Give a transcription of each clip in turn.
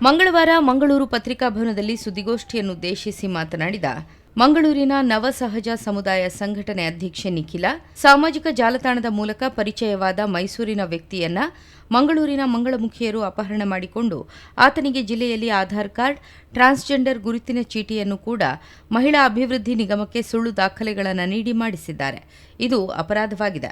ಮಂಗಳವಾರ ಮಂಗಳೂರು ಪತ್ರಿಕಾಭವನದಲ್ಲಿ ಸುದ್ದಿಗೋಷ್ಠಿಯನ್ನುದ್ದೇಶಿಸಿ ಮಾತನಾಡಿದ ಮಂಗಳೂರಿನ ನವಸಹಜ ಸಮುದಾಯ ಸಂಘಟನೆ ಅಧ್ಯಕ್ಷೆ ನಿಖಿಲ, ಸಾಮಾಜಿಕ ಜಾಲತಾಣದ ಮೂಲಕ ಪರಿಚಯವಾದ ಮೈಸೂರಿನ ವ್ಯಕ್ತಿಯನ್ನ ಮಂಗಳೂರಿನ ಮಂಗಳಮುಖಿಯರು ಅಪಹರಣ ಮಾಡಿಕೊಂಡು ಆತನಿಗೆ ಜಿಲ್ಲೆಯಲ್ಲಿ ಆಧಾರ್ ಕಾರ್ಡ್, ಟ್ರಾನ್ಸ್ಜೆಂಡರ್ ಗುರುತಿನ ಚೀಟಿಯನ್ನು ಕೂಡ ಮಹಿಳಾ ಅಭಿವೃದ್ಧಿ ನಿಗಮಕ್ಕೆ ಸುಳ್ಳು ದಾಖಲೆಗಳನ್ನು ನೀಡಿ ಮಾಡಿಸಿದ್ದಾರೆ. ಇದು ಅಪರಾಧವಾಗಿದೆ.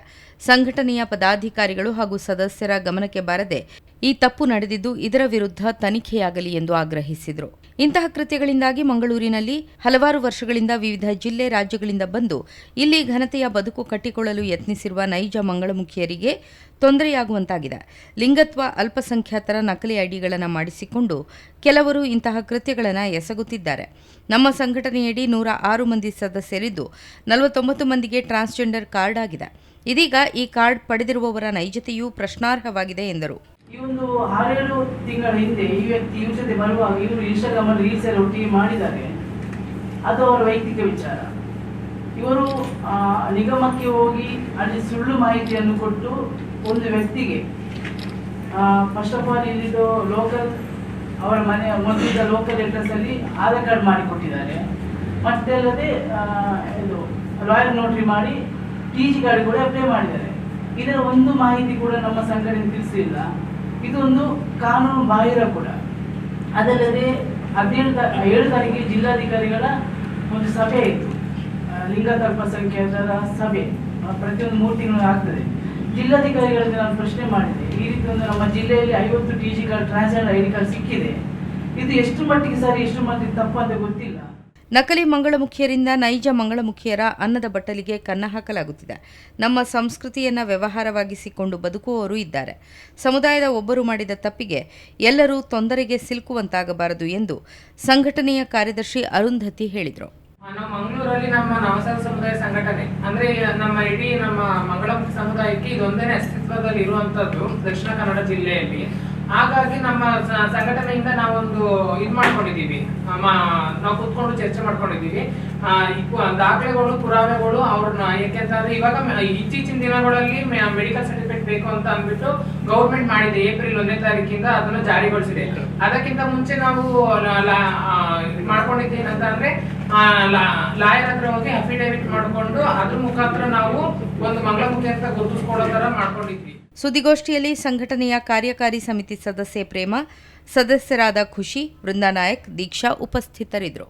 ಸಂಘಟನೆಯ ಪದಾಧಿಕಾರಿಗಳು ಹಾಗೂ ಸದಸ್ಯರ ಗಮನಕ್ಕೆ ಬಾರದೆ ಈ ತಪ್ಪು ನಡೆದಿದ್ದು, ಇದರ ವಿರುದ್ಧ ತನಿಖೆಯಾಗಲಿ ಎಂದು ಆಗ್ರಹಿಸಿದರು. ಇಂತಹ ಕೃತ್ಯಗಳಿಂದಾಗಿ ಮಂಗಳೂರಿನಲ್ಲಿ ಹಲವಾರು ವರ್ಷಗಳಿಂದ ವಿವಿಧ ಜಿಲ್ಲೆ, ರಾಜ್ಯಗಳಿಂದ ಬಂದು ಇಲ್ಲಿ ಘನತೆಯ ಬದುಕು ಕಟ್ಟಿಕೊಳ್ಳಲು ಯತ್ನಿಸಿರುವ ನೈಜ ಮಂಗಳಮುಖಿಯರಿಗೆ ತೊಂದರೆಯಾಗುವಂತಾಗಿದೆ. ಲಿಂಗತ್ವ, ಅಲ್ಪಸಂಖ್ಯಾತರ ನಕಲಿ ಐಡಿಗಳನ್ನು ಮಾಡಿಸಿಕೊಂಡು ಕೆಲವರು ಇಂತಹ ಕೃತ್ಯಗಳನ್ನು ಎಸಗುತ್ತಿದ್ದಾರೆ. ನಮ್ಮ ಸಂಘಟನೆಯಡಿ 106 ಮಂದಿ ಸದಸ್ಯರಿದ್ದು 49 ಮಂದಿಗೆ ಟ್ರಾನ್ಸ್ಜೆಂಡರ್ ಕಾರ್ಡ್ ಆಗಿದೆ. ಇದೀಗ ಈ ಕಾರ್ಡ್ ಪಡೆದಿರುವವರ ನೈಜತೆಯೂ ಪ್ರಶ್ನಾರ್ಹವಾಗಿದೆ ಎಂದರು. ಈ ಒಂದು 6-7 ತಿಂಗಳ ಹಿಂದೆ ಈ ವ್ಯಕ್ತಿ ಇವ್ರ ಜೊತೆ ಬರುವಾಗ ಇವರು ಇನ್ಸ್ಟಾಗ್ರಾಮ್ ಅಲ್ಲಿ ರೀಲ್ಸ್ ಎಲ್ಲ ಒಟ್ಟಿಗೆ ಮಾಡಿದ್ದಾರೆ. ಅದು ಅವರ ವೈಯಕ್ತಿಕ ವಿಚಾರ. ಇವರು ನಿಗಮಕ್ಕೆ ಹೋಗಿ ಅಲ್ಲಿ ಸುಳ್ಳು ಮಾಹಿತಿಯನ್ನು ಕೊಟ್ಟು ಒಂದು ವ್ಯಕ್ತಿಗೆ ಫಸ್ಟ್ ಆಫ್ ಆಲ್ ಇಲ್ಲಿದ್ದು ಲೋಕಲ್ ಅವರ ಮನೆ ಮೊದಲಿದ್ದ ಲೋಕಲ್ ಅಡ್ರೆಸ್ ಅಲ್ಲಿ ಆಧಾರ್ ಕಾರ್ಡ್ ಮಾಡಿಕೊಟ್ಟಿದ್ದಾರೆ. ಮತ್ತೆ ಅಲ್ಲದೆ ಇದು ಲಾಯರ್ ನೋಟ್ರಿ ಮಾಡಿ TG ಕಾರ್ಡ್ ಕೂಡ ಅಪ್ಲೈ ಮಾಡಿದ್ದಾರೆ. ಇದರ ಒಂದು ಮಾಹಿತಿ ಕೂಡ ನಮ್ಮ ಸಂಘಟನೆ ತಿಳಿಸಿಲ್ಲ. ಇದು ಒಂದು ಕಾನೂನು ಬಾಹಿರ ಕೂಡ. ಅದಲ್ಲದೆ 7 ತಾರೀಕಿಗೆ ಜಿಲ್ಲಾಧಿಕಾರಿಗಳ ಒಂದು ಸಭೆ ಇತ್ತು, ಲಿಂಗಾಯತ ಅಲ್ಪಸಂಖ್ಯಾತರ ಸಭೆ. ಪ್ರತಿಯೊಂದು 3 ತಿಂಗಳು ಆಗ್ತದೆ. ಜಿಲ್ಲಾಧಿಕಾರಿಗಳಿಗೆ ನಾನು ಪ್ರಶ್ನೆ ಮಾಡಿದೆ, ಈ ರೀತಿ ಒಂದು ನಮ್ಮ ಜಿಲ್ಲೆಯಲ್ಲಿ 50 TG card, transgender ID card ಸಿಕ್ಕಿದೆ, ಇದು ಎಷ್ಟು ಮಟ್ಟಿಗೆ ಸರಿ, ಎಷ್ಟು ಮಟ್ಟಿಗೆ ತಪ್ಪು ಅಂತ ಗೊತ್ತಿಲ್ಲ. ನಕಲಿ ಮಂಗಳಮುಖಿಯರಿಂದ ನೈಜ ಮಂಗಳಮುಖಿಯರ ಅನ್ನದ ಬಟ್ಟಲಿಗೆ ಕನ್ನ ಹಾಕಲಾಗುತ್ತಿದೆ. ನಮ್ಮ ಸಂಸ್ಕೃತಿಯನ್ನು ವ್ಯವಹಾರವಾಗಿಸಿಕೊಂಡು ಬದುಕುವವರು ಇದ್ದಾರೆ. ಸಮುದಾಯದ ಒಬ್ಬರು ಮಾಡಿದ ತಪ್ಪಿಗೆ ಎಲ್ಲರೂ ತೊಂದರೆಗೆ ಸಿಲುಕುವಂತಾಗಬಾರದು ಎಂದು ಸಂಘಟನೆಯ ಕಾರ್ಯದರ್ಶಿ ಅರುಂಧತಿ ಹೇಳಿದರು. ನಮ್ಮ ಮಂಗಳೂರಲ್ಲಿ ನಮ್ಮ ನವಸಹಜ ಸಮುದಾಯ ಸಂಘಟನೆ ಅಂದ್ರೆ ನಮ್ಮ ಇಡೀ ನಮ್ಮ ಮಂಗಳಮುಖಿ ಸಮುದಾಯಕ್ಕೆ ಇದೊಂದೇ ಅಸ್ತಿತ್ವದಲ್ಲಿ ಇರುವಂತದ್ದು ದಕ್ಷಿಣ ಕನ್ನಡ ಜಿಲ್ಲೆಯಲ್ಲಿ. ಹಾಗಾಗಿ ನಮ್ಮ ಸಂಘಟನೆಯಿಂದ ನಾವೊಂದು ಇದು ಮಾಡ್ಕೊಂಡಿದ್ದೀವಿ, ನಾವು ಕೂತ್ಕೊಂಡು ಚರ್ಚೆ ಮಾಡ್ಕೊಂಡಿದ್ದೀವಿ. ದಾಖಲೆಗಳು, ಪುರಾವೆಗಳು ಅವ್ರನ್ನ, ಯಾಕೆಂತಂದ್ರೆ ಇವಾಗ ಇತ್ತೀಚಿನ ದಿನಗಳಲ್ಲಿ ಮೆಡಿಕಲ್ ಸರ್ಟಿಫಿಕೇಟ್ ಬೇಕು ಅಂತ ಅಂದ್ಬಿಟ್ಟು ಗೌರ್ಮೆಂಟ್ ಮಾಡಿದೆ. ಏಪ್ರಿಲ್ 1ನೇ ತಾರೀಕಿಂದ ಅದನ್ನು ಜಾರಿಗೊಳಿಸಿದೆ. ಅದಕ್ಕಿಂತ ಮುಂಚೆ ನಾವು ಮಾಡ್ಕೊಂಡಿದ್ದೇನಂತ ಅಂದ್ರೆ ಲಾಯರ್ ಹತ್ರ ಹೋಗಿ ಅಫಿಡೇವಿಟ್ ಮಾಡಿಕೊಂಡು ಅದ್ರ ಮುಖಾಂತರ ನಾವು ಒಂದು ಮಂಗಳಮುಖಿ ಅಂತ ಗುರುತಿಸ್ಕೊಳ್ಳೋ ತರ ಮಾಡ್ಕೊಂಡಿದ್ವಿ. ಸುದ್ದಿಗೋಷ್ಠಿಯಲ್ಲಿ ಸಂಘಟನೆಯ ಕಾರ್ಯಕಾರಿ ಸಮಿತಿ ಸದಸ್ಯೆ ಪ್ರೇಮ, ಸದಸ್ಯರಾದ ಖುಷಿ, ವೃಂದಾ ನಾಯಕ್, ದೀಕ್ಷಾ ಉಪಸ್ಥಿತರಿದ್ದರು.